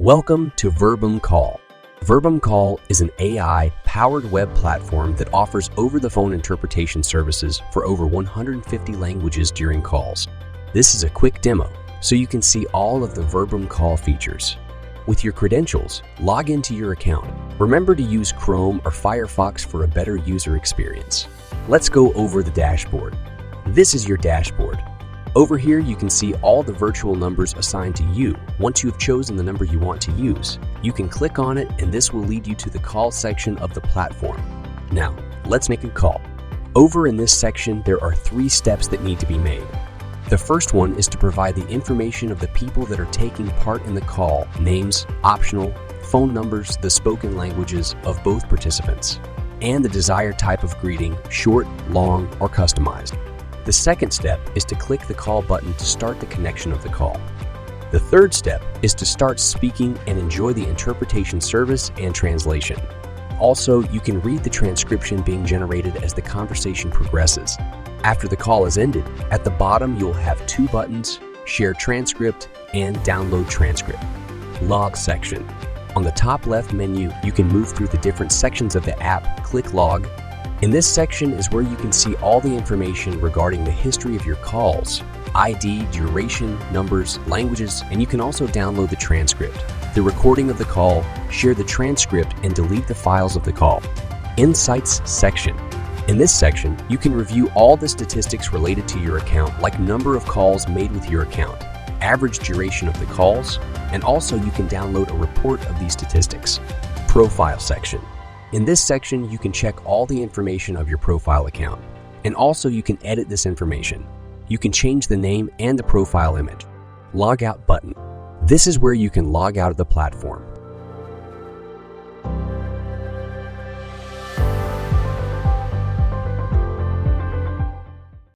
Welcome to VerbumCall. VerbumCall is an AI-powered web platform that offers over-the-phone interpretation services for over 150 languages during calls. This is a quick demo, so you can see all of the VerbumCall features. With your credentials, log into your account. Remember to use Chrome or Firefox for a better user experience. Let's go over the dashboard. This is your dashboard. Over here, you can see all the virtual numbers assigned to you. Once you have chosen the number you want to use, you can click on it and this will lead you to the call section of the platform. Now, let's make a call. Over in this section, there are 3 steps that need to be made. The first one is to provide the information of the people that are taking part in the call, names, optional, phone numbers, the spoken languages of both participants, and the desired type of greeting, short, long, or customized. The second step is to click the call button to start the connection of the call. The third step is to start speaking and enjoy the interpretation service and translation. Also, you can read the transcription being generated as the conversation progresses. After the call is ended, at the bottom you'll have 2 buttons, Share Transcript and Download Transcript. Log section. On the top left menu, you can move through the different sections of the app, click Log. In this section is where you can see all the information regarding the history of your calls, ID, duration, numbers, languages, and you can also download the transcript, the recording of the call, share the transcript, and delete the files of the call. Insights section. In this section, you can review all the statistics related to your account, like number of calls made with your account, average duration of the calls, and also you can download a report of these statistics. Profile section. In this section, you can check all the information of your profile account, and also you can edit this information. You can change the name and the profile image. Log out button. This is where you can log out of the platform.